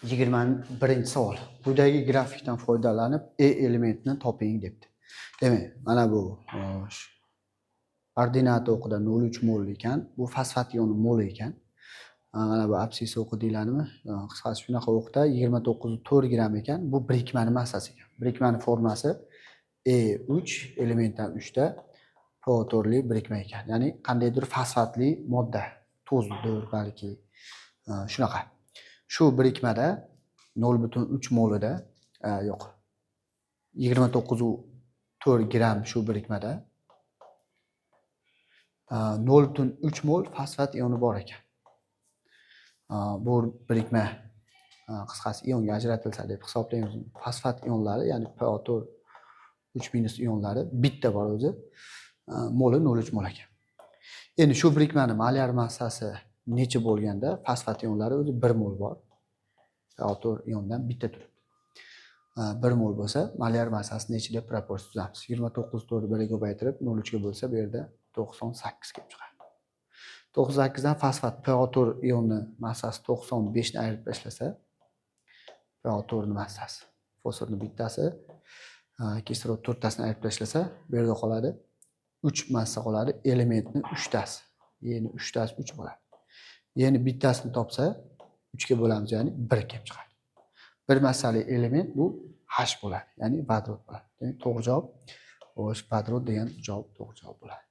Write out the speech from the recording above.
21 savol. Quyidagi grafikdan foydalanib E elementini toping debdi. Demak, mana bu ordinat o'qida 0,3 mol ekan, bu fosfat ioni mol ekan. Mana bu absisi o'qidinglarmi? Qisqasi shunaqa o'qda 29.4 gram ekan. Bu birikmani massasi ekan. Birikmani formasi E3 elementdan 3 ta protorli birikma ekan. Ya'ni qandaydir fosfatli modda, tuzdir balki. Shunaqa. Shu birikmada 0,3 molida yo'q. 29.4 gram shu birikmada 0,3 mol fosfat ioni bor ekan. Bu birikma qisqasi ionga ajratilsa deb hisoblaymiz. Fosfat ionlari, ya'ni PO4 3- ionlari bitta bor o'zi. Moli 0,3 mol ekan. Endi shu birikmani molyar massasi necha bo'lganda fosfat ionlari o'zi 1 mol bor. PO4 iondan bitta turibdi. 1 mol bo'lsa, molyar massasi necha deb proporsiya tuzamiz. 29.4 1 ga ko'paytirib 0,3 ga bo'lsa, bu yerda 98 kelib chiqadi. 98 dan fosfat PO4 ioni massasi 95 ni ayirib tashlasa, PO4 ni massasi, fosforni bittasi, kislorod 4 tasini ayirib tashlasa, bu yerda qoladi 3 massa qoladi, elementni 3 tasi. Ya'ni 3 tasi 3 bo'ladi. Ya'ni bittasini topsa 3 ga bo'lamiz, ya'ni 1 kelib chiqadi. Bir massali element bu H bo'ladi, ya'ni vodorod bo'ladi. Demak, to'g'ri javob vodorod degan javob to'g'ri javob bo'ladi.